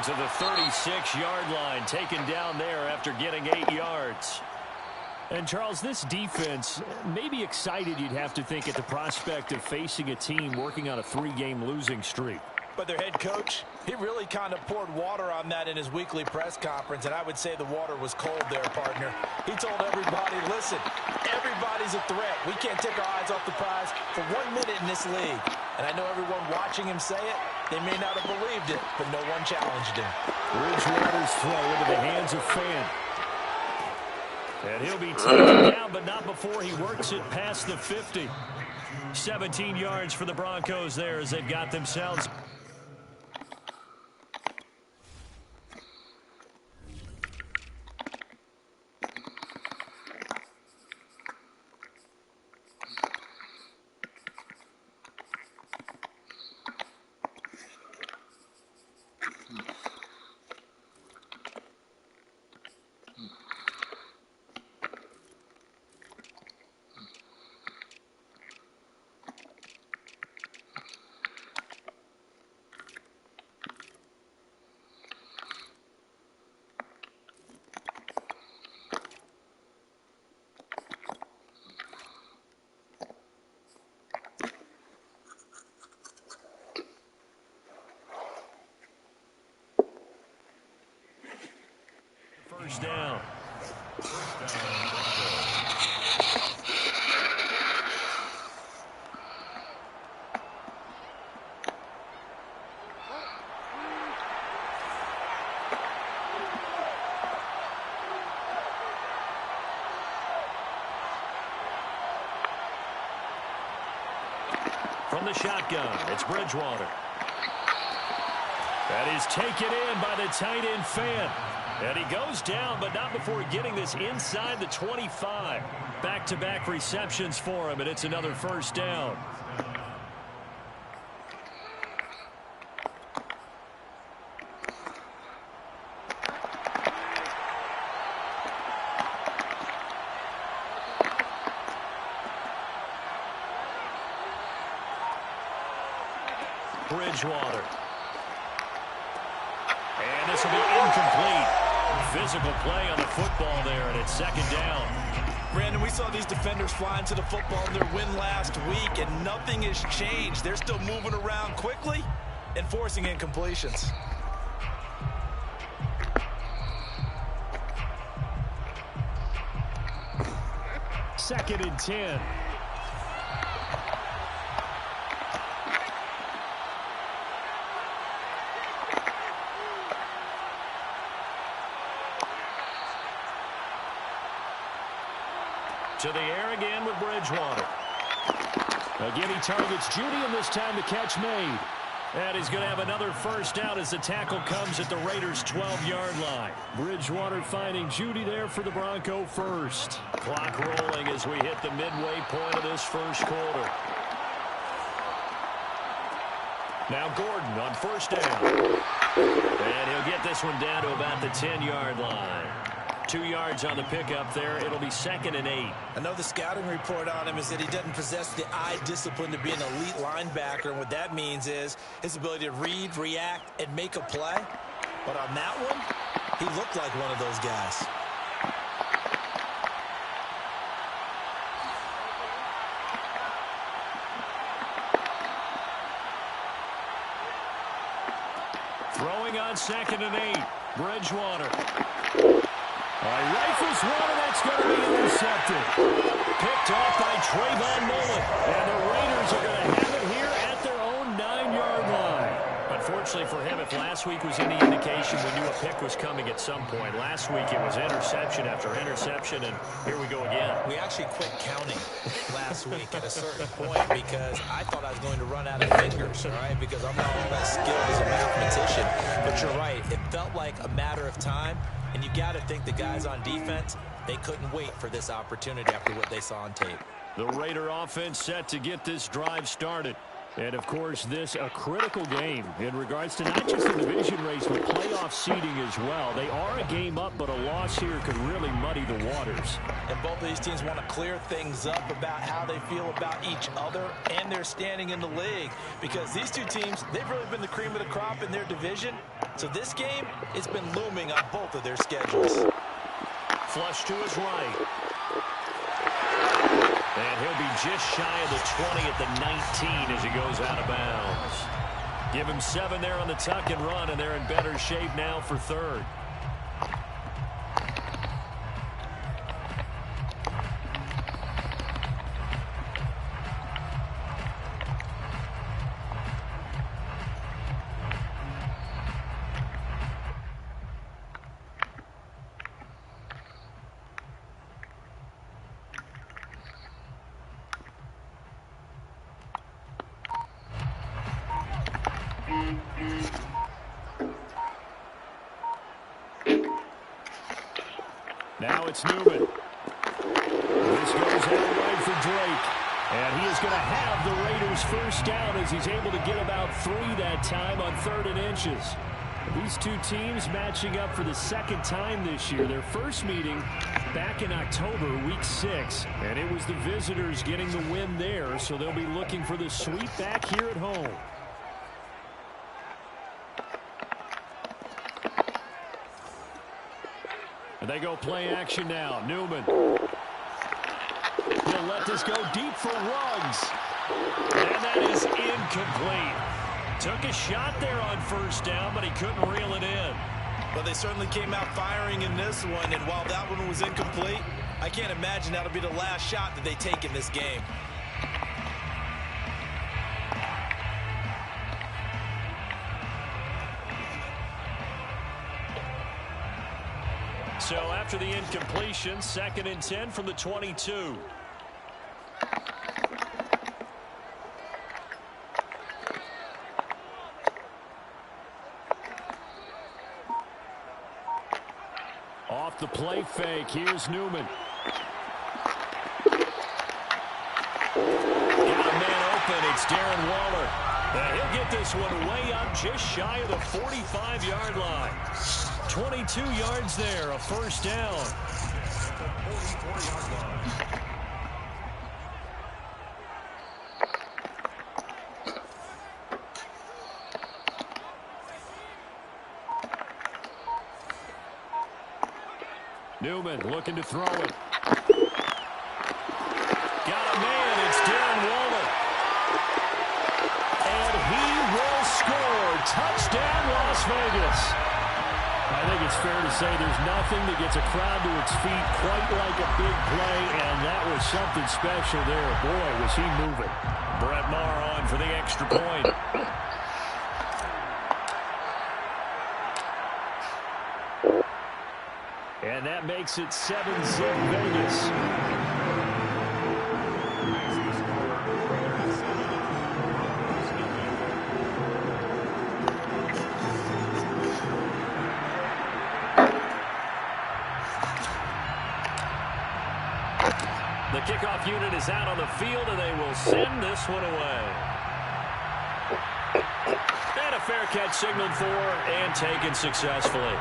to the 36-yard line, taken down there after getting 8 yards. And, Charles, this defense may be excited, you'd have to think, at the prospect of facing a team working on a 3-game losing streak. But their head coach, he really kind of poured water on that in his weekly press conference, and I would say the water was cold there, partner. He told everybody, listen, everybody's a threat. We can't take our eyes off the prize for 1 minute in this league. And I know everyone watching him say it, they may not have believed it, but no one challenged him. Bridgewater's throw into the hands of Fan. And he'll be taken down, but not before he works it past the 50. 17 yards for the Broncos there as they've got themselves. First down. From the shotgun, it's Bridgewater. That is taken in by the tight end Fan. And he goes down, but not before getting this inside the 25. Back-to-back receptions for him, and it's another first down. Bridgewater. And this will be incomplete. Physical play on the football there, and it's second down. Brandon, we saw these defenders flying to the football in their win last week, and nothing has changed. They're still moving around quickly and forcing incompletions. Second and 10. To the air again with Bridgewater. Again, he targets Judy, and this time the catch made. And he's going to have another first down as the tackle comes at the Raiders' 12-yard line. Bridgewater finding Judy there for the Bronco first. Clock rolling as we hit the midway point of this first quarter. Now Gordon on first down. And he'll get this one down to about the 10-yard line. 2 yards on the pickup there. It'll be second and 8. I know the scouting report on him is that he doesn't possess the eye discipline to be an elite linebacker, and what that means is his ability to read, react, and make a play. But on that one, he looked like one of those guys. Throwing on second and 8. Bridgewater. Rifles one, and that's going to be intercepted. Picked off by Trayvon Mullen. And the Raiders are going to have it here at their own 9-yard line. Unfortunately for him, if last week was any indication, we knew a pick was coming at some point. Last week it was interception after interception, and here we go again. We actually quit counting last week at a certain point because I thought I was going to run out of fingers, all right, because I'm not all that skilled as a mathematician. But you're right. It felt like a matter of time. And you got to think the guys on defense, they couldn't wait for this opportunity after what they saw on tape. The Raider offense set to get this drive started. And, of course, this a critical game in regards to not just the division race, but playoff seeding as well. They are a game up, but a loss here could really muddy the waters. And both of these teams want to clear things up about how they feel about each other and their standing in the league. Because these two teams, they've really been the cream of the crop in their division. So this game, it's been looming on both of their schedules. Flush to his right. And he'll be just shy of the 20 at the 19 as he goes out of bounds. Give him 7 there on the tuck and run, and they're in better shape now for third. Now it's Newman. This goes out wide for Drake. And he is going to have the Raiders first down as he's able to get about 3 that time on 3rd and inches. These two teams matching up for the second time this year. Their first meeting back in October, week 6. And it was the visitors getting the win there, so they'll be looking for the sweep back here at home. And they go play action now. Newman. He'll let this go deep for Ruggs. And that is incomplete. Took a shot there on first down, but he couldn't reel it in. Well, they certainly came out firing in this one, and while that one was incomplete, I can't imagine that'll be the last shot that they take in this game. So after the incompletion, 2nd and 10 from the 22. Off the play fake, here's Newman. Got a man open, it's Darren Waller. And he'll get this one way up just shy of the 45-yard line. 22 yards there, a first down. Newman looking to throw it. Got a man, it's Darren Waller. And he will score. Touchdown, Las Vegas. I think it's fair to say there's nothing that gets a crowd to its feet quite like a big play, and that was something special there. Boy, was he moving. Brett Maher on for the extra point. And that makes it 7-zip Vegas. The kickoff unit is out on the field, and they will send this one away. And a fair catch signaled for and taken successfully.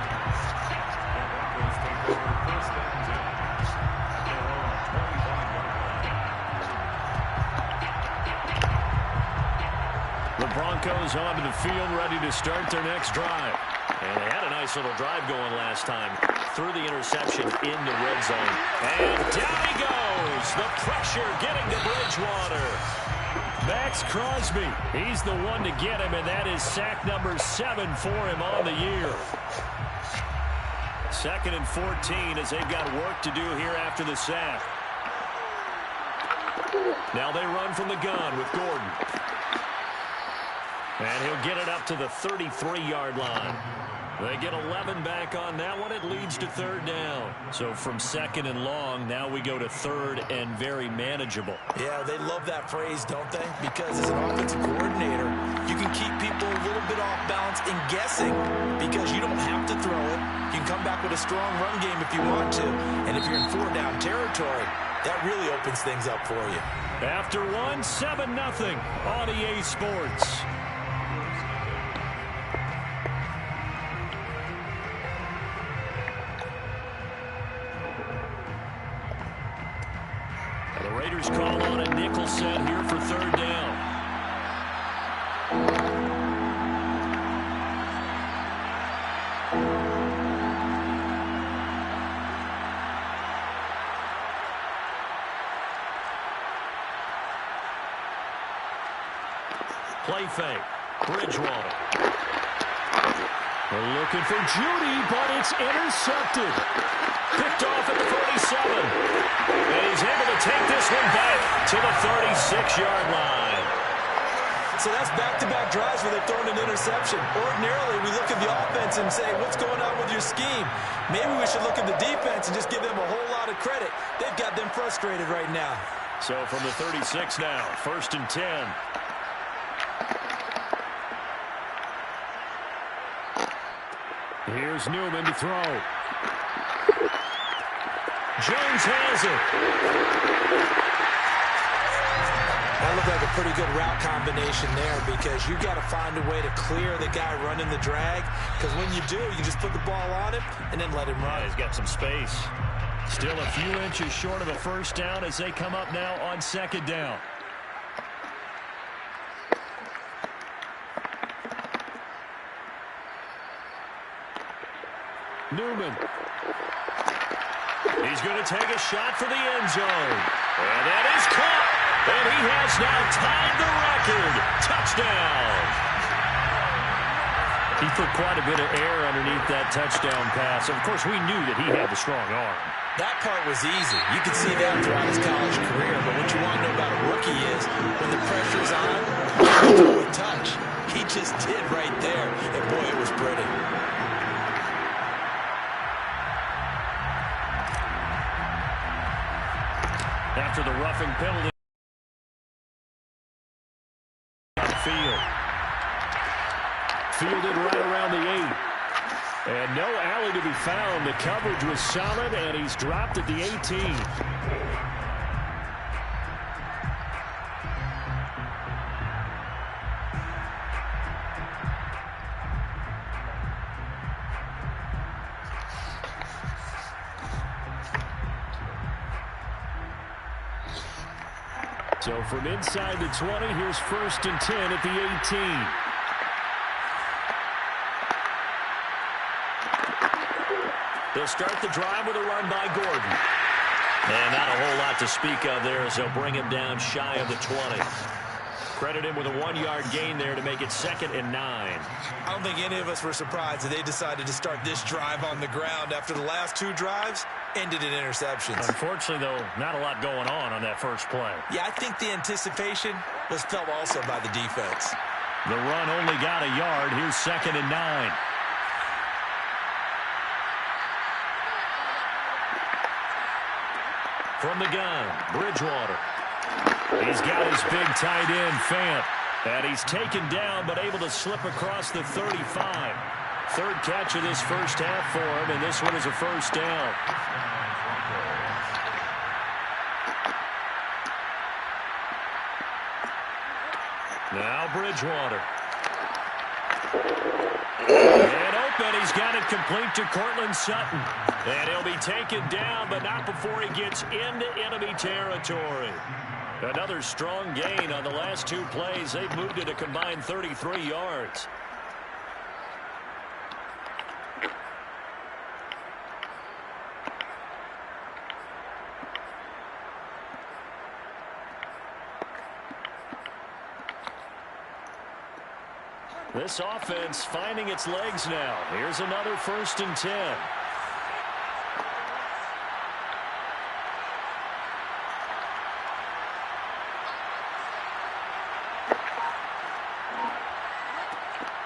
The Broncos onto the field, ready to start their next drive. And they had a nice little drive going last time. Through the interception in the red zone. And down he goes. The pressure getting to Bridgewater. Max Crosby. He's the one to get him, and that is sack number 7 for him on the year. 2nd and 14 as they've got work to do here after the sack. Now they run from the gun with Gordon. And he'll get it up to the 33-yard line. They get 11 back on that one. It leads to 3rd down. So from 2nd and long, now we go to 3rd and very manageable. Yeah, they love that phrase, don't they? Because as an offensive coordinator, you can keep people a little bit off balance and guessing because you don't have to throw it. You can come back with a strong run game if you want to. And if you're in 4-down territory, that really opens things up for you. After one, 7-0 on EA Sports. The Raiders call on a nickel set here for third down. Play fake. Bridgewater. They're looking for Judy, but it's intercepted. Picked off at the 37. And he's able to take this one back to the 36-yard line. So that's back-to-back drives where they've thrown an interception. Ordinarily, we look at the offense and say, what's going on with your scheme? Maybe we should look at the defense and just give them a whole lot of credit. They've got them frustrated right now. So from the 36 now, 1st and 10. Here's Newman to throw. Jones has it. That looked like a pretty good route combination there because you got to find a way to clear the guy running the drag, because when you do, you just put the ball on him and then let him run. Yeah, he's got some space. Still a few inches short of a first down as they come up now on 2nd down. Newman. He's going to take a shot for the end zone. And that is caught. And he has now tied the record. Touchdown. He put quite a bit of air underneath that touchdown pass. Of course, we knew that he had the strong arm. That part was easy. You could see that throughout his college career. But what you want to know about a rookie is when the pressure's on, you can throw with touch. He just did right there. And boy, it was pretty. After the roughing penalty. Field. Fielded right around the 8. And no alley to be found. The coverage was solid, and he's dropped at the 18. So from inside the 20, here's 1st and 10 at the 18. They'll start the drive with a run by Gordon. And not a whole lot to speak of there as they'll bring him down shy of the 20. Credit him with a 1-yard gain there to make it 2nd and 9. I don't think any of us were surprised that they decided to start this drive on the ground after the last 2 drives ended in interceptions. Unfortunately, though, not a lot going on that first play. Yeah, I think the anticipation was felt also by the defense. The run only got a yard. Here's 2nd and 9. From the gun, Bridgewater. He's got his big tight end, Fant. And he's taken down, but able to slip across the 35. 3rd catch of this first half for him, and this one is a first down. Now Bridgewater. And open, he's got it complete to Cortland Sutton. And he'll be taken down, but not before he gets into enemy territory. Another strong gain on the last 2 plays. They've moved it a combined 33 yards. This offense finding its legs now. Here's another 1st and 10.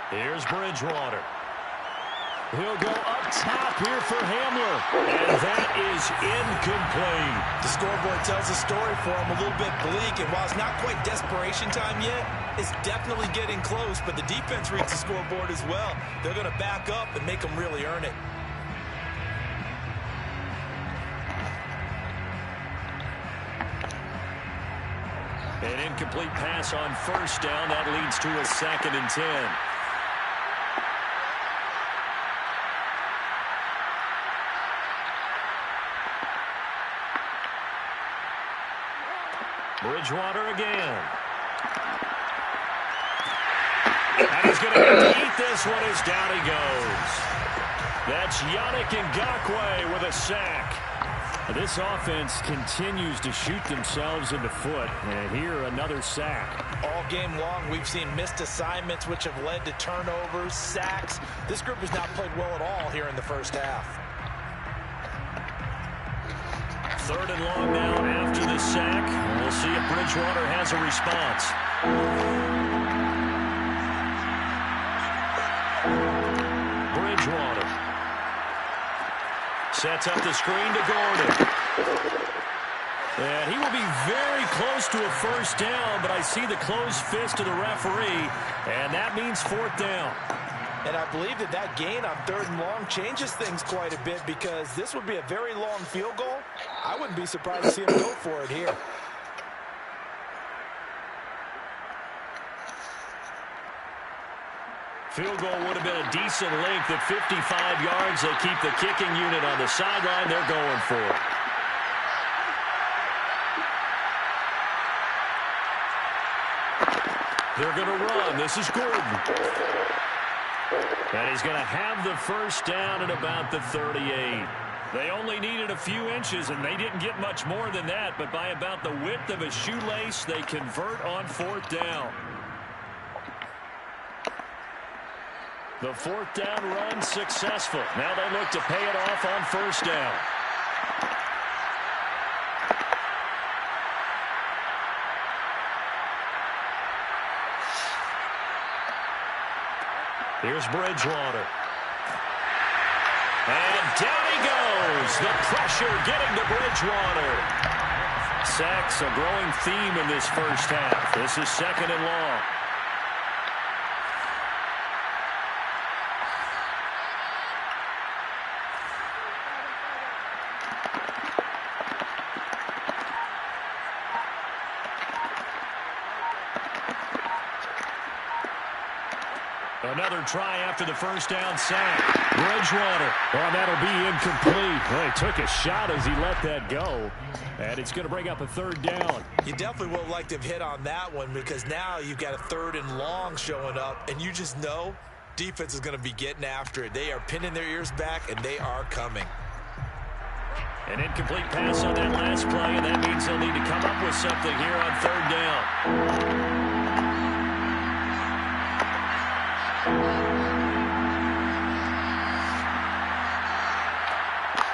Here's Bridgewater. He'll go up top here for Hamler. And that is incomplete. The scoreboard tells a story for him, a little bit bleak. And while it's not quite desperation time yet, it's definitely getting close. But the defense reads the scoreboard as well. They're going to back up and make them really earn it. incomplete pass on first down. That leads to a 2nd and 10. Bridgewater again. And he's going to have to eat this one as down he goes. That's Yannick Ngakoue with a sack. This offense continues to shoot themselves in the foot. And here, another sack. All game long, we've seen missed assignments, which have led to turnovers, sacks. This group has not played well at all here in the first half. 3rd and long now after the sack. And we'll see if Bridgewater has a response. Bridgewater sets up the screen to Gordon. And he will be very close to a first down, but I see the closed fist of the referee, and that means 4th down. And I believe that gain on 3rd and long changes things quite a bit, because this would be a very long field goal. I wouldn't be surprised to see him go for it here. Field goal would have been a decent length at 55 yards. They keep the kicking unit on the sideline. They're going for it. They're going to run. This is Gordon. And he's going to have the first down at about the 38. They only needed a few inches, and they didn't get much more than that. But by about the width of a shoelace, they convert on 4th down. The 4th down run successful. Now they look to pay it off on first down. Here's Bridgewater. And down he goes. The pressure getting to Bridgewater. Sacks a growing theme in this first half. This is 2nd and long. Another try after the first down sack. Bridgewater. Well, that'll be incomplete. Well, he took a shot as he let that go. And it's going to bring up a 3rd down. You definitely would have liked to have hit on that one, because now you've got a 3rd and long showing up, and you just know defense is going to be getting after it. They are pinning their ears back, and they are coming. An incomplete pass on that last play, and that means they'll need to come up with something here on 3rd down.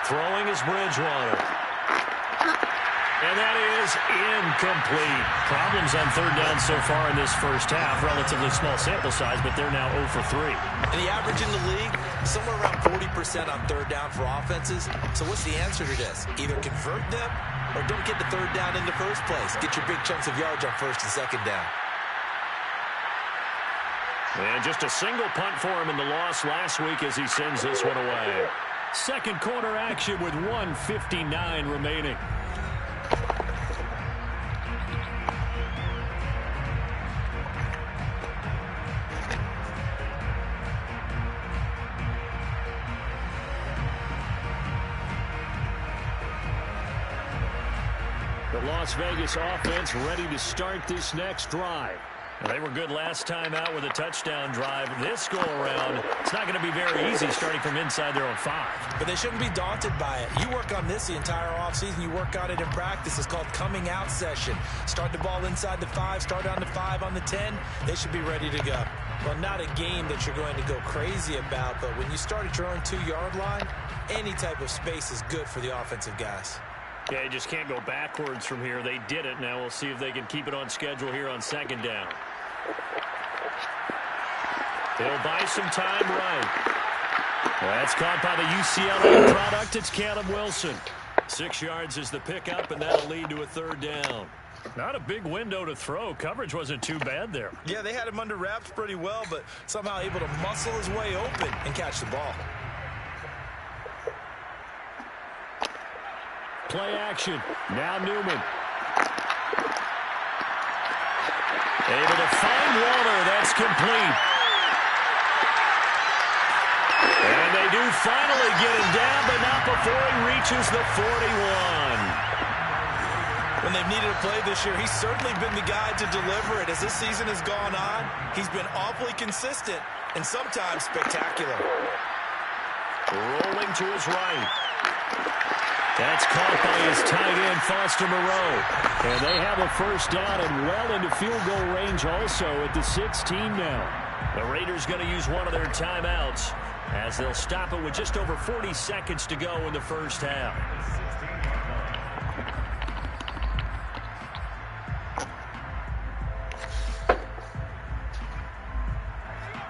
Throwing is Bridgewater. And that is incomplete. Problems on 3rd down so far in this first half. Relatively small sample size, but they're now 0 for 3. And the average in the league, somewhere around 40% on 3rd down for offenses. So what's the answer to this? Either convert them or don't get the 3rd down in the first place. Get your big chunks of yards on 1st and 2nd down. And just a single punt for him in the loss last week as he sends this one away. 2nd quarter action with 1:59 remaining. The Las Vegas offense ready to start this next drive. They were good last time out with a touchdown drive. This go-around, it's not going to be very easy starting from inside their own 5. But they shouldn't be daunted by it. You work on this the entire offseason. You work on it in practice. It's called coming out session. Start the ball inside the 5, start on the 5, on the 10. They should be ready to go. Well, not a game that you're going to go crazy about, but when you start at your own 2-yard line, any type of space is good for the offensive guys. Yeah, you just can't go backwards from here. They did it. Now we'll see if they can keep it on schedule here on 2nd down. They'll buy some time right. That's caught by the UCLA product. It's Caleb Wilson. 6 yards is the pickup, and that'll lead to a 3rd down. Not a big window to throw. Coverage wasn't too bad there. Yeah, they had him under wraps pretty well, but somehow able to muscle his way open and catch the ball. Play action. Now Newman. Able to find Waller. That's complete. And they do finally get him down, but not before he reaches the 41. When they've needed a play this year, he's certainly been the guy to deliver it. As this season has gone on, he's been awfully consistent and sometimes spectacular. Rolling to his right. That's caught by his tight end, Foster Moreau. And they have a first down and well into field goal range also at the 16 now. The Raiders going to use one of their timeouts as they'll stop it with just over 40 seconds to go in the first half.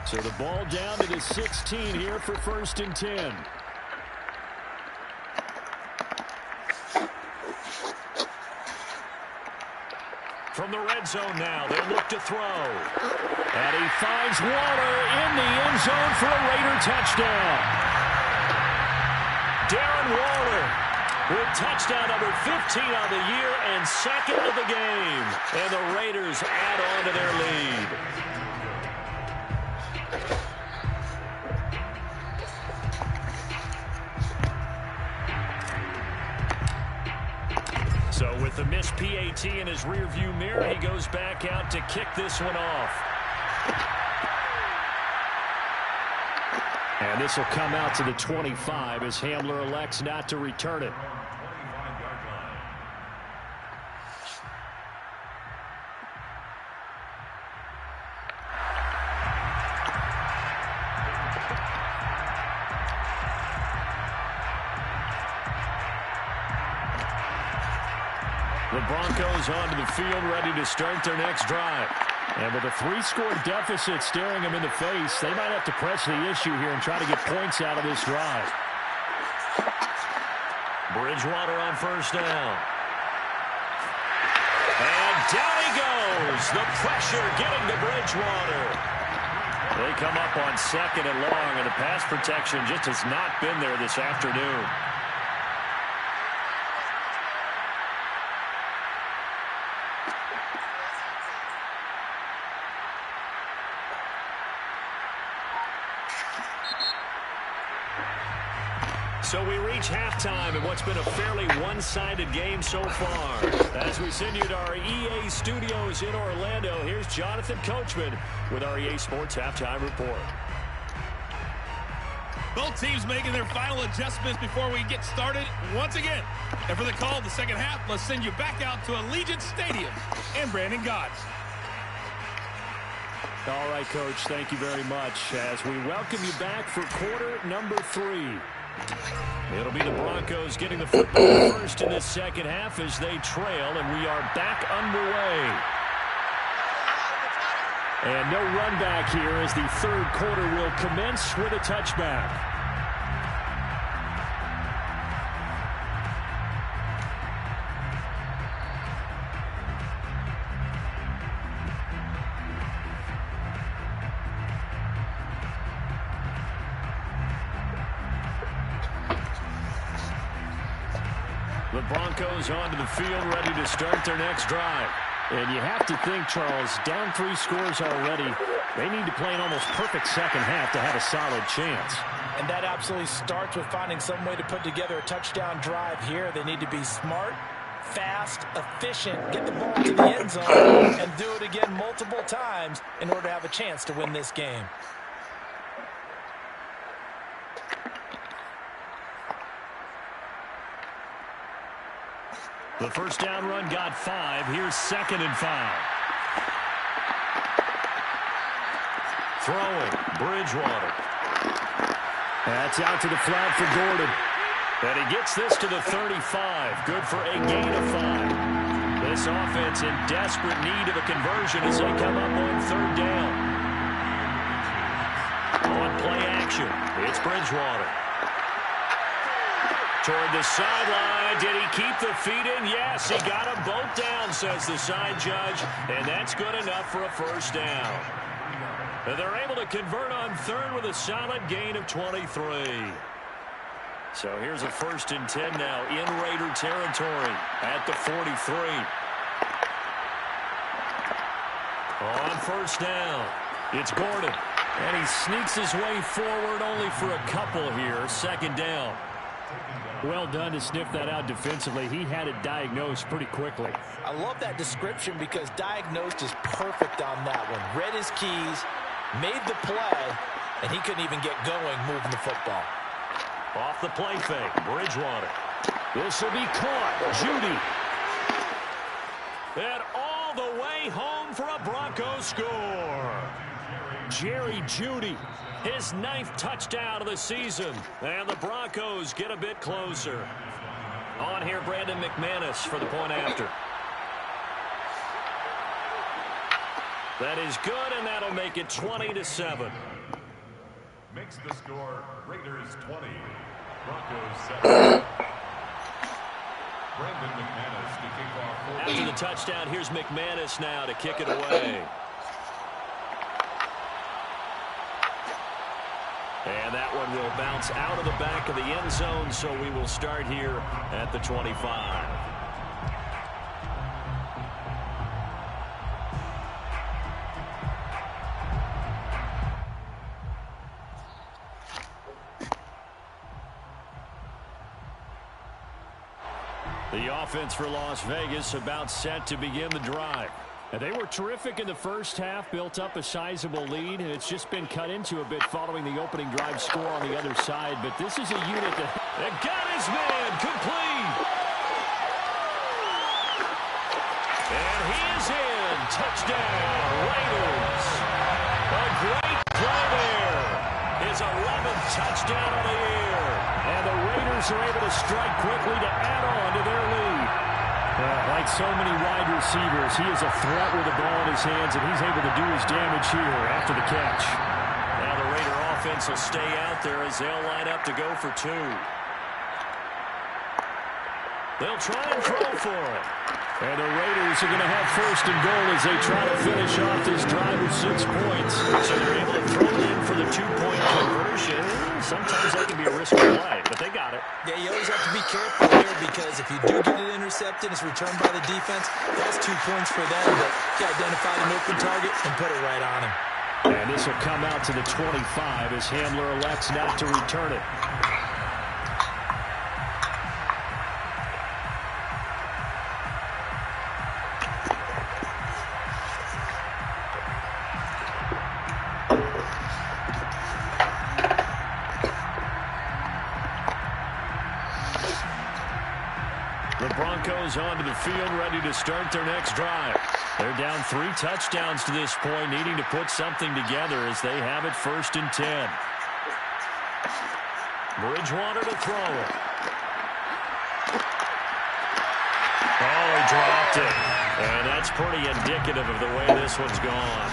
So the ball down to the 16 here for 1st and 10. From the red zone now, they look to throw. And he finds Waller in the end zone for a Raider touchdown. Darren Waller with touchdown number 15 on the year and 2nd of the game. And the Raiders add on to their lead. So with the missed PAT in his rearview mirror, he goes back out to kick this one off. And this will come out to the 25 as Hamler elects not to return it. The Broncos onto the field, ready to start their next drive. And with a 3-score deficit staring them in the face, they might have to press the issue here and try to get points out of this drive. Bridgewater on first down. And down he goes. The pressure getting to Bridgewater. They come up on 2nd and long, and the pass protection just has not been there this afternoon. So we reach halftime in what's been a fairly one-sided game so far. As we send you to our EA studios in Orlando, here's Jonathan Coachman with our EA Sports Halftime Report. Both teams making their final adjustments before we get started once again. And for the call of the second half, let's send you back out to Allegiant Stadium and Brandon Gotts. All right, Coach, thank you very much as we welcome you back for quarter number 3. It'll be the Broncos getting the football first in this second half as they trail, and we are back underway. And no run back here as the 3rd quarter will commence with a touchback. The Broncos onto the field, ready to start their next drive. And you have to think, Charles, down 3 scores already. They need to play an almost perfect second half to have a solid chance. And that absolutely starts with finding some way to put together a touchdown drive here. They need to be smart, fast, efficient, get the ball to the end zone, and do it again multiple times in order to have a chance to win this game. The first down run got 5. Here's 2nd and 5. Throwing, Bridgewater. That's out to the flat for Gordon. And he gets this to the 35. Good for a gain of 5. This offense in desperate need of a conversion as they come up on 3rd down. On play action, it's Bridgewater. Toward the sideline. Did he keep the feet in? Yes, he got them both down, says the side judge. And that's good enough for a first down. And they're able to convert on 3rd with a solid gain of 23. So here's a 1st and 10 now in Raider territory at the 43. On first down, it's Gordon. And he sneaks his way forward only for a couple here. Second down. Well done to sniff that out defensively. He had it diagnosed pretty quickly. I love that description because diagnosed is perfect on that one. Read his keys, made the play, and he couldn't even get going moving the football. Off the play fake, Bridgewater. This will be caught. Judy. And all the way home for a Broncos score. Jerry Judy, his 9th touchdown of the season. And the Broncos get a bit closer. On here, Brandon McManus for the point after. That is good, and that'll make it 20-7. Makes the score Raiders 20, Broncos 7. Brandon McManus to kick off. After the touchdown, here's McManus now to kick it away. And that one will bounce out of the back of the end zone, so we will start here at the 25. The offense for Las Vegas about set to begin the drive. And they were terrific in the first half, built up a sizable lead, and it's just been cut into a bit following the opening drive score on the other side. But this is a unit that got his man complete. And he is in. Touchdown, Raiders. A great play there. His 11th touchdown of the year. And the Raiders are able to strike quickly to add on to their lead. Like so many wide receivers, he is a threat with the ball in his hands, and he's able to do his damage here after the catch. Now the Raider offense will stay out there as they'll line up to go for 2. They'll try and throw for it. And the Raiders are going to have first and goal as they try to finish off this drive with 6 points. So they're able to throw it in for the 2-point conversion. Sometimes that can be a risky play, but they got it. Yeah, you always have to be careful here because if you do get it intercepted, it's returned by the defense. That's 2 points for them, but you identified an open target and put it right on him. And this will come out to the 25 as Hamler elects not to return it. The Broncos onto the field, ready to start their next drive. They're down 3 touchdowns to this point, needing to put something together as they have it first and 10. Bridgewater to throw it. Oh, he dropped it. And that's pretty indicative of the way this one's gone.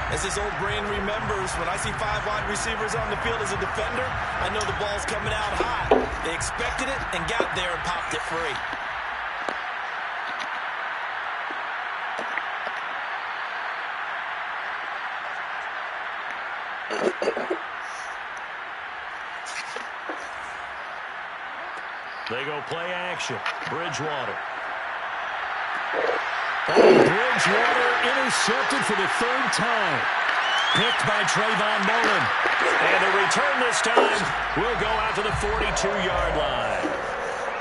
As his old brain remembers, when I see 5 wide receivers on the field as a defender, I know the ball's coming out high. They expected it and got there and popped it free. They go play action. Bridgewater. Bridgewater intercepted for the 3rd time. Picked by Trayvon Mullen. And the return this time will go out to the 42-yard line.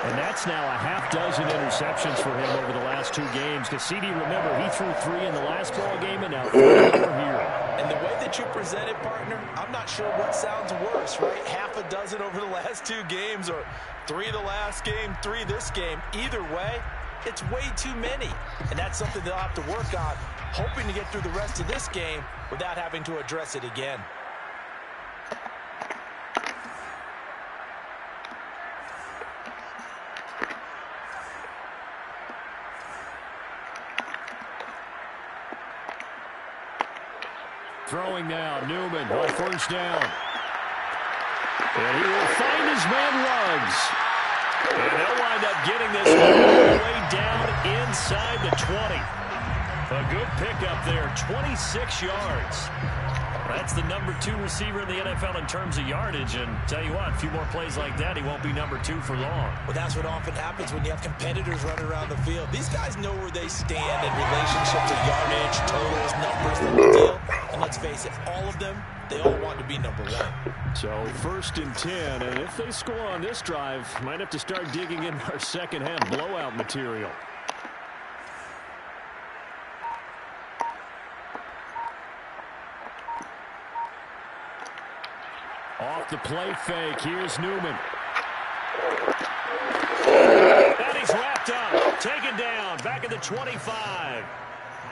And that's now a half dozen interceptions for him over the last 2 games. Cassidy, remember, he threw 3 in the last ball game and now 4 here. And the way that you present it, partner, I'm not sure what sounds worse, right? Half a dozen over the last 2 games or 3 the last game, 3 this game. Either way, it's way too many. And that's something they'll have to work on, hoping to get through the rest of this game without having to address it again. Throwing now, Newman on first down. And he will find his man Ruggs. And they'll wind up getting this one all the way down inside the 20. A good pickup there, 26 yards. That That's the number 2 receiver in the NFL in terms of yardage. And tell you what, a few more plays like that, he won't be number 2 for long. Well, that's what often happens when you have competitors running around the field. These guys know where they stand in relationship to yardage, totals, numbers, the whole deal. And let's face it, all of them, they all want to be number 1. So 1st and 10, and if they score on this drive, might have to start digging in our second half blowout material. Off the play fake, here's Newman. And he's wrapped up, taken down, back at the 25.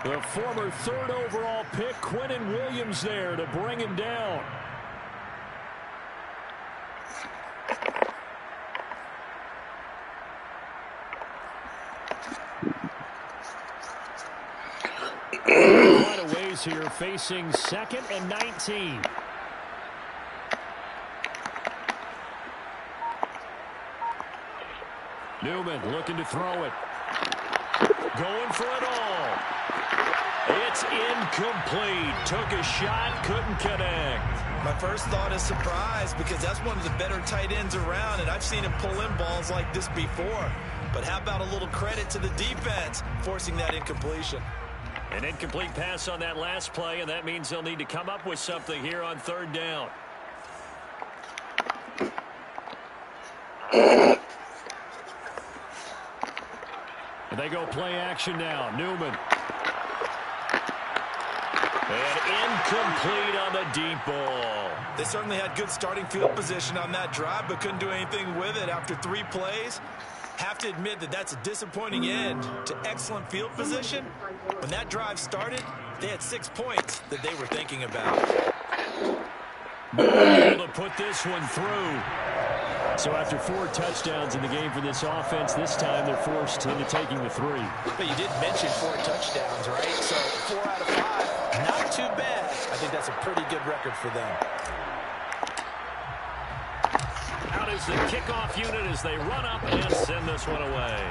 The former 3rd overall pick, Quinnen Williams, there to bring him down. Quite a ways here, facing 2nd and 19. Newman looking to throw it. Going for it all. It's incomplete. Took a shot, couldn't connect. My first thought is surprise because that's one of the better tight ends around, and I've seen him pull in balls like this before. But how about a little credit to the defense forcing that incompletion? An incomplete pass on that last play, and that means they'll need to come up with something here on 3rd down. They go play action now. Newman. And incomplete on the deep ball. They certainly had good starting field position on that drive, but couldn't do anything with it after 3 plays. Have to admit that that's a disappointing end to excellent field position. When that drive started, they had 6 points that they were thinking about. Able to put this one through. So after 4 touchdowns in the game for this offense, this time they're forced into taking the 3. But you did mention 4 touchdowns, right? So 4 out of 5, not too bad. I think that's a pretty good record for them. Out is the kickoff unit as they run up and send this one away.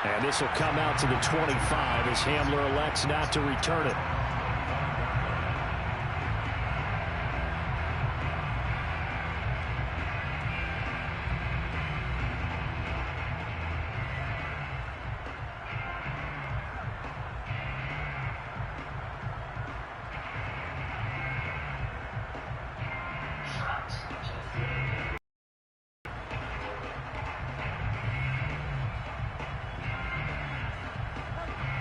And this will come out to the 25 as Hamler elects not to return it.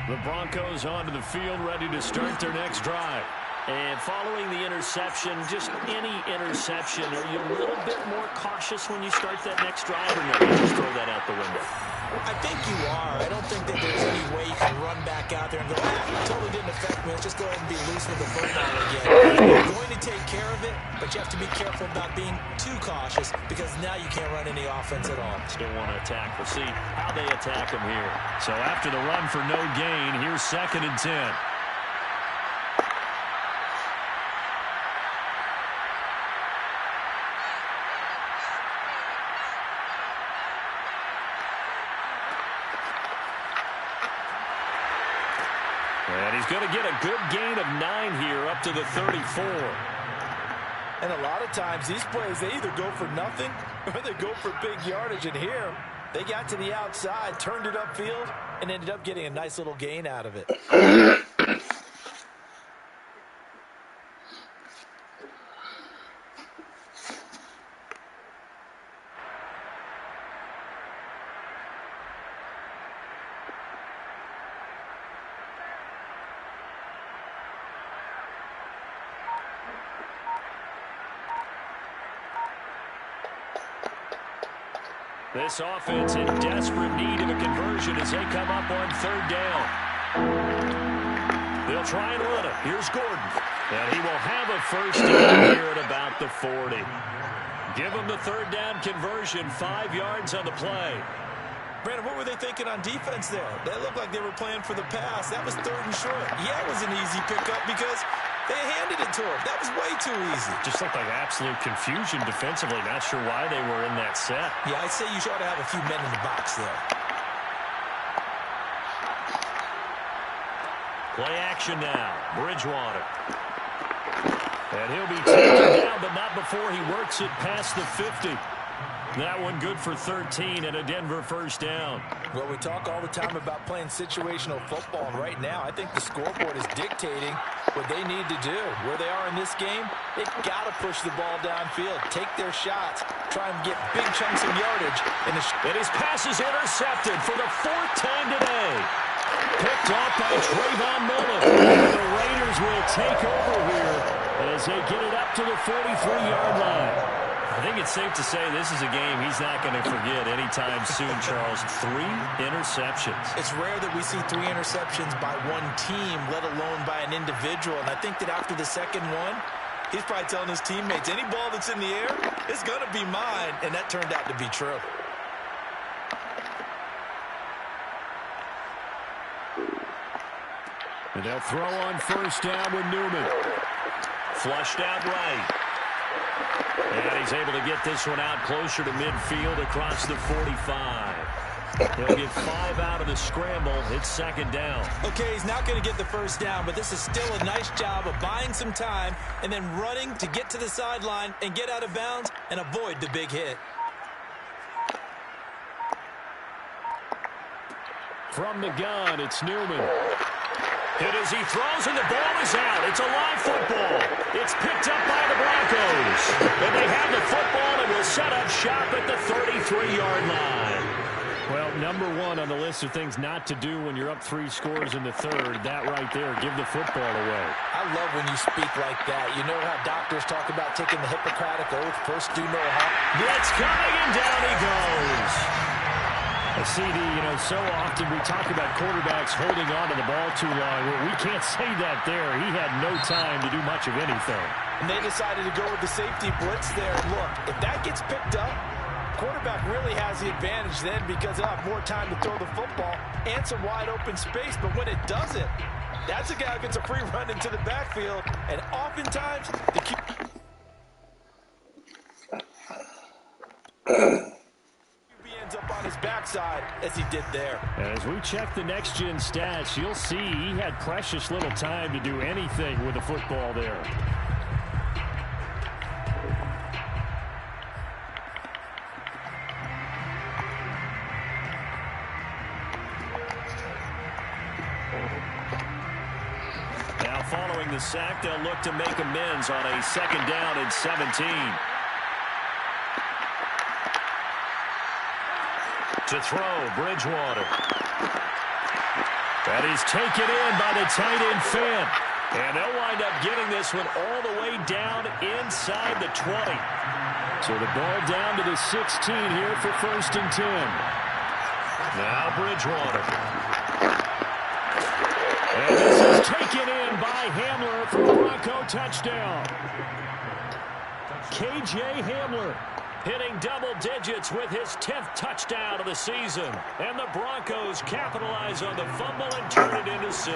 The Broncos onto the field, ready to start their next drive. And following the interception, just any interception, are you a little bit more cautious when you start that next drive, or no, you just throw that out the window? I think you are. I don't think that there's any way you can run back out there and go, it totally didn't affect me. Let's just go ahead and be loose with the football again. You're going to take care of it, but you have to be careful about being too cautious because now you can't run any offense at all. Still want to attack. We'll see how they attack them here. So after the run for no gain, here's 2nd and 10. And he's going to get a good gain of 9 here up to the 34. And a lot of times these plays, they either go for nothing or they go for big yardage. And here, they got to the outside, turned it upfield, and ended up getting a nice little gain out of it. This offense in desperate need of a conversion as they come up on 3rd down. They'll try and run it. Here's Gordon. And he will have a first down here at about the 40. Give him the 3rd down conversion, 5 yards on the play. Brandon, what were they thinking on defense there? They looked like they were playing for the pass. That was 3rd and short. Yeah, it was an easy pickup because they handed it to him. That was way too easy. Just looked like absolute confusion defensively. Not sure why they were in that set. Yeah, I'd say you ought to have a few men in the box there. Play action now. Bridgewater. And he'll be taken down, but not before he works it past the 50. That one good for 13 and a Denver first down. Well, we talk all the time about playing situational football, and right now I think the scoreboard is dictating what they need to do. Where they are in this game, they've got to push the ball downfield, take their shots, try and get big chunks of yardage. And his pass is intercepted for the 4th time today. Picked off by Trayvon Mullen. The Raiders will take over here as they get it up to the 43-yard line. I think it's safe to say this is a game he's not going to forget anytime soon, Charles. 3 interceptions. It's rare that we see 3 interceptions by one team, let alone by an individual. And I think that after the second one, he's probably telling his teammates, any ball that's in the air is going to be mine. And that turned out to be true. And they'll throw on first down with Newman. Flushed out right. And he's able to get this one out closer to midfield across the 45. He'll get 5 out of the scramble. It's second down. Okay, he's not going to get the first down, but this is still a nice job of buying some time and then running to get to the sideline and get out of bounds and avoid the big hit. From the gun, it's Newman. Hit as he throws, and the ball is out. It's a live football. It's picked up by the Broncos. And they have the football and will set up shop at the 33-yard line. Well, number 1 on the list of things not to do when you're up 3 scores in the third. That right there, give the football away. I love when you speak like that. You know how doctors talk about taking the Hippocratic Oath, first do no harm. Blitz coming, and down he goes. CD, so often we talk about quarterbacks holding on to the ball too long. Well, we can't say that there. He had no time to do much of anything. And they decided to go with the safety blitz there. Look, if that gets picked up, quarterback really has the advantage then because they'll have more time to throw the football and some wide open space. But when it doesn't, that's a guy who gets a free run into the backfield. And oftentimes, the ends up on his backside as he did there. As we check the next-gen stats, you'll see he had precious little time to do anything with the football there. Now following the sack, they'll look to make amends on a second down and 17. To throw, Bridgewater. That is taken in by the tight end Finn. And they'll wind up getting this one all the way down inside the 20. So the ball down to the 16 here for first and 10. Now Bridgewater. And this is taken in by Hamler for a Bronco touchdown. KJ Hamler hitting double digits with his 10th touchdown of the season. And the Broncos capitalize on the fumble and turn it into 6.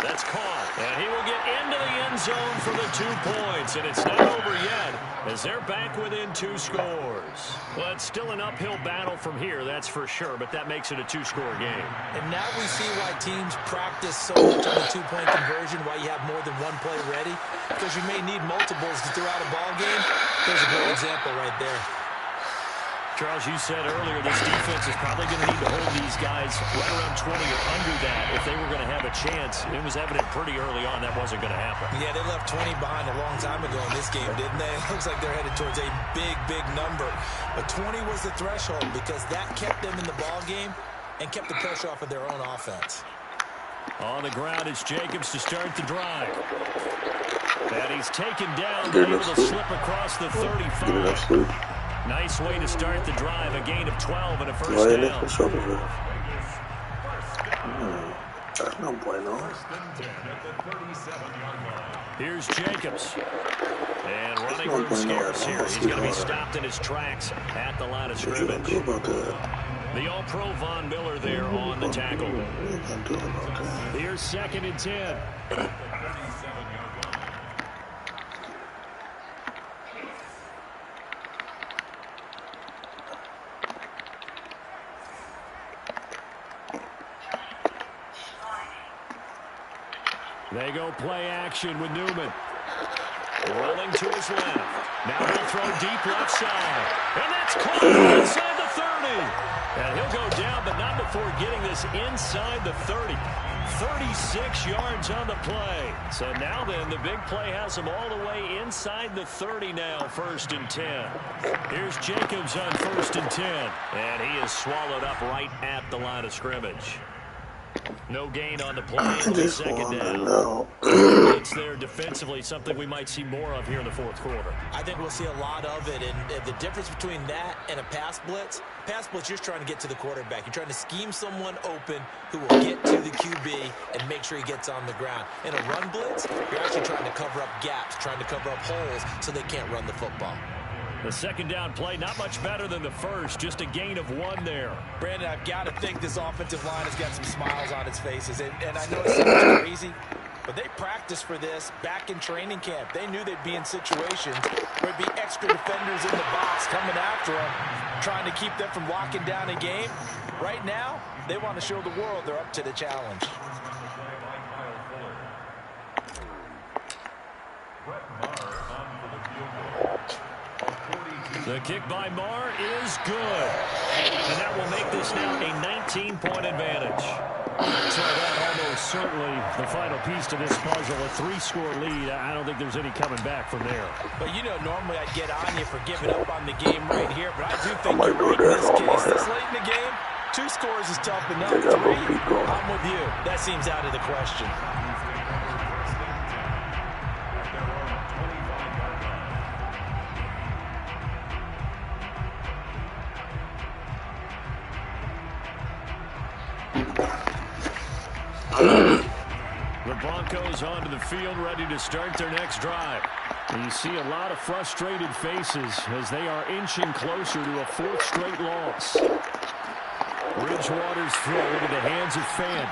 That's caught. And he will get into the end zone for the 2 points. And it's not over yet as they're back within 2 scores. Well, it's still an uphill battle from here, that's for sure, but that makes it a 2-score game. And now we see why teams practice so much on the 2-point conversion, why you have more than one play ready, because you may need multiples to throw out a ball game. There's a great example right there. Charles, you said earlier this defense is probably going to need to hold these guys right around 20 or under that if they were going to have a chance. It was evident pretty early on that wasn't going to happen. Yeah, they left 20 behind a long time ago in this game, didn't they? It looks like they're headed towards a big, big number. But 20 was the threshold because that kept them in the ball game and kept the pressure off of their own offense. On the ground, it's Jacobs to start the drive. And he's taken down, able to slip across the 35. Nice way to start the drive. A gain of 12 and a first down. No bueno. Here's Jacobs. And running room scarce here. He's going to be stopped in his tracks at the line of scrimmage. The All-Pro Von Miller there on the tackle. Here's second and 10. They go play action with Newman. Rolling to his left. Now he'll throw deep left side. And that's caught inside the 30. And he'll go down, but not before getting this inside the 30. 36 yards on the play. So now then, the big play has him all the way inside the 30 now, 1st and 10. Here's Jacobs on 1st and 10. And he is swallowed up right at the line of scrimmage. No gain on the play in the second down. It's there defensively, something we might see more of here in the 4th quarter. I think we'll see a lot of it, and the difference between that and a pass blitz, you're just trying to get to the quarterback. You're trying to scheme someone open who will get to the QB and make sure he gets on the ground. In a run blitz, you're actually trying to cover up gaps, trying to cover up holes so they can't run the football. The second down play, not much better than the first, just a gain of 1 there. Brandon, I've got to think this offensive line has got some smiles on its faces, and I know it sounds crazy, but they practiced for this back in training camp. They knew they'd be in situations where there'd be extra defenders in the box coming after them, trying to keep them from locking down a game. Right now, they want to show the world they're up to the challenge. The kick by Marr is good. And that will make this now a 19-point advantage. So that almost certainly the final piece to this puzzle. A 3-score lead. I don't think there's any coming back from there. But you know, normally I'd get on you for giving up on the game right here. But I do think you're right in this case. This late in the game, 2 scores is tough enough. 3, I'm with you. That seems out of the question. The Broncos onto the field, ready to start their next drive. And you see a lot of frustrated faces as they are inching closer to a 4th straight loss. Bridgewater's throw into the hands of Fan.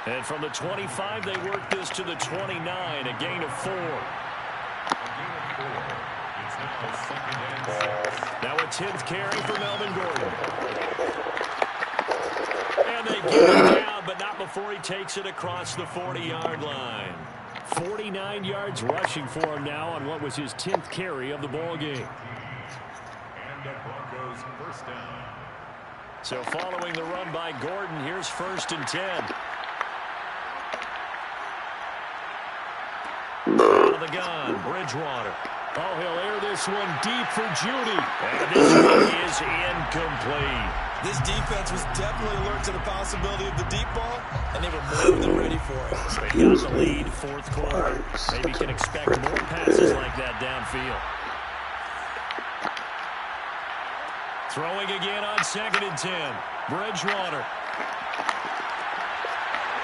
And from the 25, they work this to the 29, a gain of 4. Now a 10th carry for Melvin Gordon. And they get him down, but not before he takes it across the 40-yard line. 49 yards rushing for him now on what was his 10th carry of the ball game. And the Broncos first down. So following the run by Gordon, here's 1st and 10. Out of the gun, Bridgewater. Oh, he'll air this one deep for Judy. And this one is incomplete. This defense was definitely alert to the possibility of the deep ball, and they were more than ready for it. They got the lead, 4th quarter. Maybe can expect more passes like that downfield. Throwing again on 2nd and 10. Bridgewater.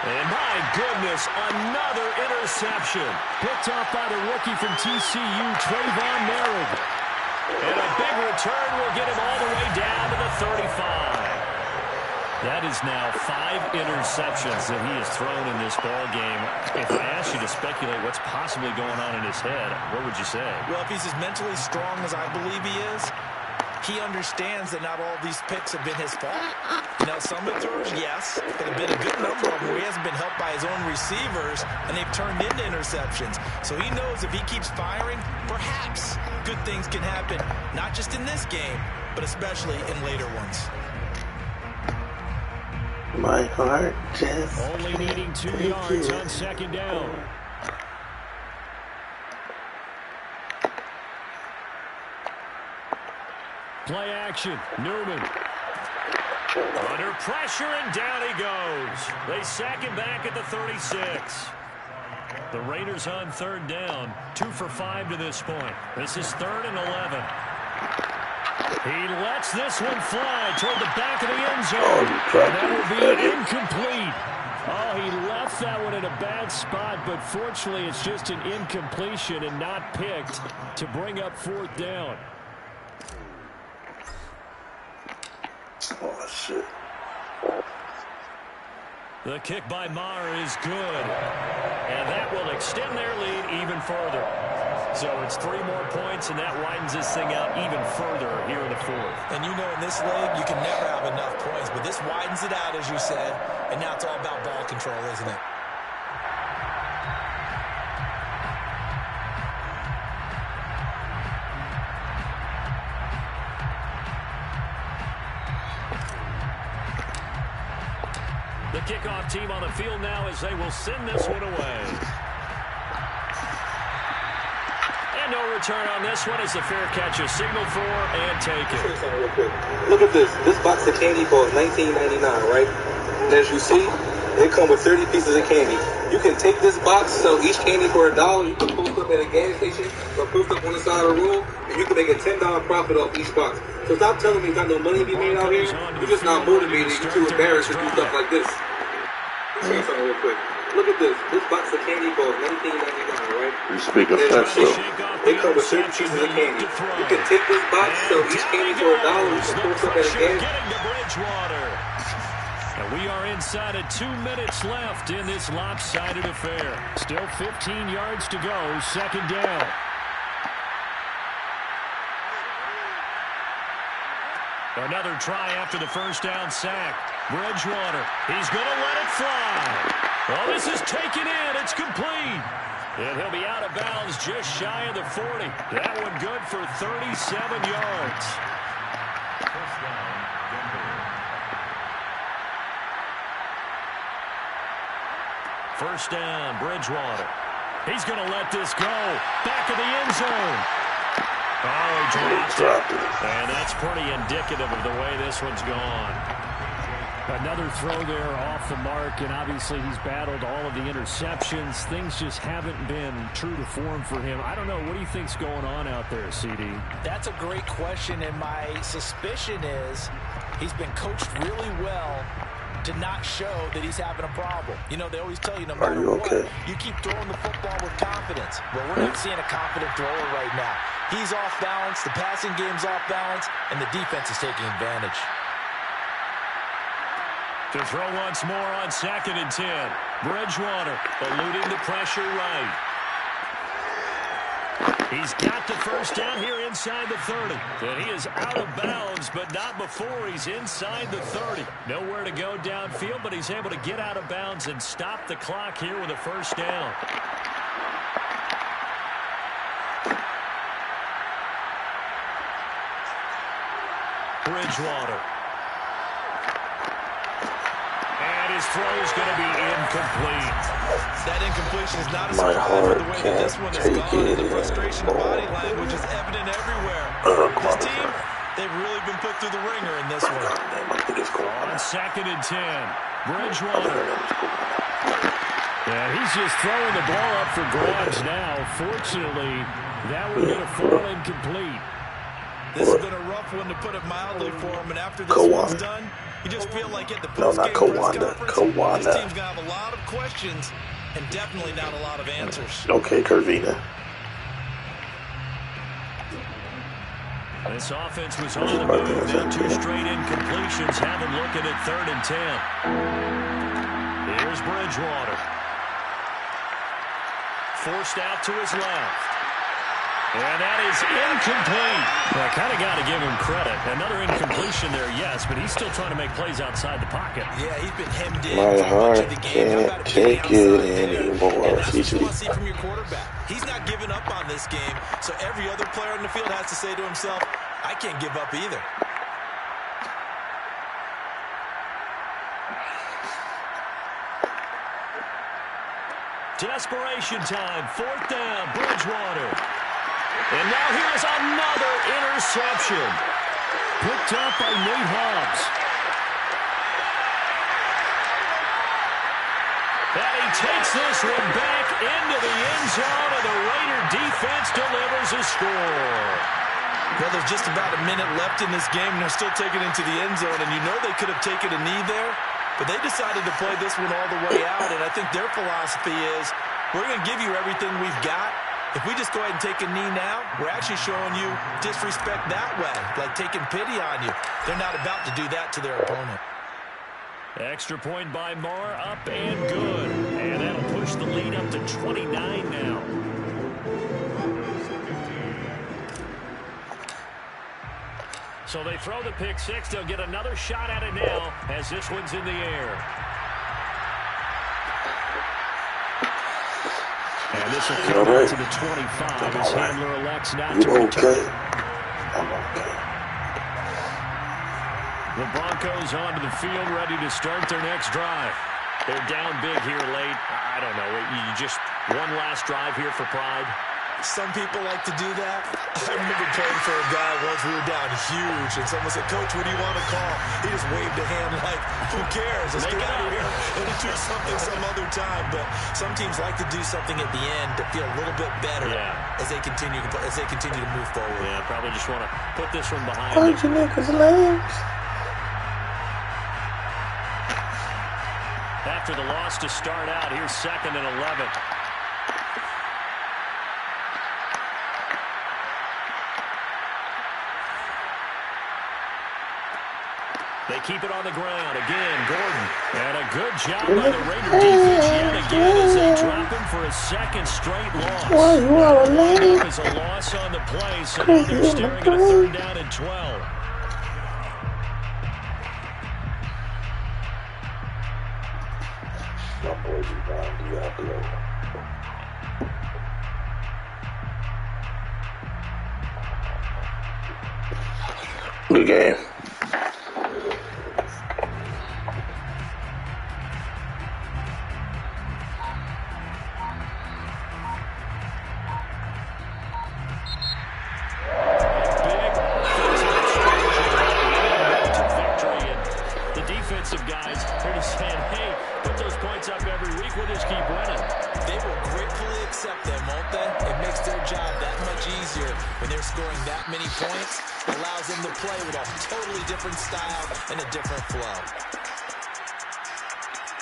And my goodness, another interception. Picked off by the rookie from TCU, Trayvon Merritt. And a big return will get him all the way down to the 35. That is now 5 interceptions that he has thrown in this ball game. If I asked you to speculate what's possibly going on in his head, what would you say? Well, if he's as mentally strong as I believe he is, he understands that not all these picks have been his fault. Now, some of the throws, yes, but have been a good number of them where he hasn't been helped by his own receivers, and they've turned into interceptions. So he knows if he keeps firing, perhaps good things can happen, not just in this game, but especially in later ones. My heart just only needing 2 yards on 2nd down. Play action. Newman. Under pressure, and down he goes. They sack him back at the 36. The Raiders on 3rd down. 2 for 5 to this point. This is 3rd and 11. He lets this one fly toward the back of the end zone. And that will be incomplete. Oh, he left that one in a bad spot, but fortunately it's just an incompletion and not picked to bring up 4th down. oh shit. The kick by Marr is good. And that will extend their lead even further. So it's 3 more points, and that widens this thing out even further here in the 4th. And you know in this league, you can never have enough points, but this widens it out, as you said, and now it's all about ball control, isn't it? The kickoff team on the field now as they will send this one away. And no return on this one as the fair catch is signaled for and taken. Look at this. This box of candy costs $19.99, right? And as you see, it comes with 30 pieces of candy. You can take this box, sell each candy for $1. You can post up at a gas station or post up on the side of the road, and you can make a $10 profit off each box. So stop telling me you got no money to be made out here. You're just not motivated. You're too embarrassed to do stuff like this. Let me show you something real quick. Look at this. This box of candy costs $19.99, right? You speak of French, though. It comes with 30 pieces of candy. You can take this box, sell each candy for $1. You can post up at a gas station. And we are inside of 2 minutes left in this lopsided affair. Still 15 yards to go, second down. Another try after the first down sack. Bridgewater, he's going to let it fly. Oh, this is taken in. It's complete. And he'll be out of bounds just shy of the 40. That one good for 37 yards. First down, Bridgewater. He's going to let this go. Back of the end zone. Oh, he dropped it. And that's pretty indicative of the way this one's gone. Another throw there off the mark, and obviously he's battled all of the interceptions. Things just haven't been true to form for him. I don't know. What do you think's going on out there, CD? That's a great question, and my suspicion is he's been coached really well to not show that he's having a problem. You know, they always tell you no matter what, you keep throwing the football with confidence. Well, we're not seeing a confident thrower right now. He's off balance, the passing game's off balance, and the defense is taking advantage. To throw once more on 2nd and 10. Bridgewater eluding the pressure right. He's got the first down here inside the 30. And he is out of bounds, but not before he's inside the 30. Nowhere to go downfield, but he's able to get out of bounds and stop the clock here with a first down. Bridgewater. And his throw is going to be incomplete. That incompletion is not a surprise with the way that this one is gone. And the frustration, the body language is evident everywhere. This team, they've really been put through the ringer in this one. On 2nd and 10, Bridgewater. Yeah, he's just throwing the ball up for grabs now. Fortunately, that one going to fall incomplete. This has been a rough one, to put it mildly, for him. And after this one's done, you just feel like at the post-game press conference, this team's going to have a lot of questions and definitely not a lot of answers. Okay, Curvina. This offense was on the move. Now 2 straight incompletions. Have him looking at 3rd and 10. Here's Bridgewater. Forced out to his left. And that is incomplete. Well, I kind of got to give him credit. Another incompletion there, yes, but he's still trying to make plays outside the pocket. Yeah, he's been hemmed in My for heart much of the game. can't take it anymore. And that's what you want to see from your quarterback. He's not giving up on this game, so every other player in the field has to say to himself, I can't give up either. Desperation time. 4th down, Bridgewater. And now here's another interception. Picked up by Nate Hobbs. And he takes this one back into the end zone, and the Raider defense delivers a score. Well, there's just about a minute left in this game, and they're still taking it into the end zone, and you know they could have taken a knee there, but they decided to play this one all the way out, and I think their philosophy is, we're going to give you everything we've got. If we just go ahead and take a knee now, we're actually showing you disrespect that way, like taking pity on you. They're not about to do that to their opponent. Extra point by Marr, up and good. And that'll push the lead up to 29 now. So they throw the pick 6. They'll get another shot at it now as this one's in the air. And this will come out to the 25 as Handler elects not to return. I'm okay. The Broncos onto the field, ready to start their next drive. They're down big here late. I don't know. You just one last drive here for pride. Some people like to do that. I remember playing for a guy once. We were down huge, and someone said, "Coach, what do you want to call?" He just waved a hand like, "Who cares? Let's get out of here and do something some other time." But some teams like to do something at the end to feel a little bit better as they continue to move forward. Yeah, probably just want to put this one behind Punch them. your niggas' legs. After the loss to start out, here's 2nd and 11. They keep it on the ground. Again, Gordon. And a good job by the Raider defense yet again as they drop him for a second straight loss. That'll wind up as a loss on the play, so now they're staring at a 3rd down and 12. My boy Devon Diablo. Good game. Defensive guys are just saying, hey, put those points up every week. We'll just keep winning. They will gratefully accept them, won't they? It makes their job that much easier when they're scoring that many points. Allows them to play with a totally different style and a different flow.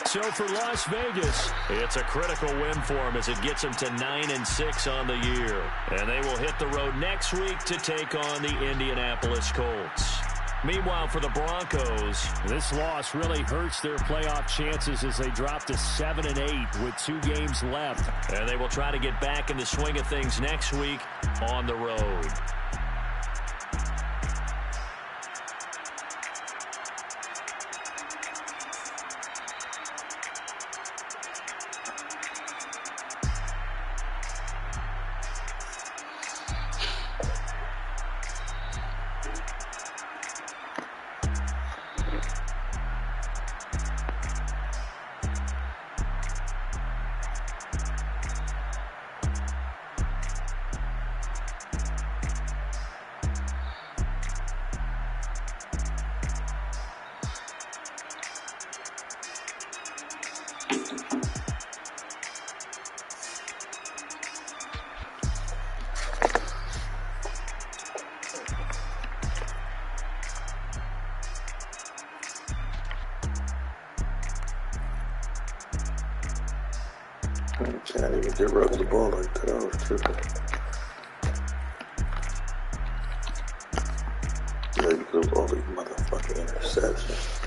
So for Las Vegas, it's a critical win for them as it gets them to 9-6 on the year. And they will hit the road next week to take on the Indianapolis Colts. Meanwhile, for the Broncos, this loss really hurts their playoff chances as they drop to 7-8 with 2 games left. And they will try to get back in the swing of things next week on the road. I didn't even get run the ball like that. I was tripping. Maybe because of all these motherfucking interceptions.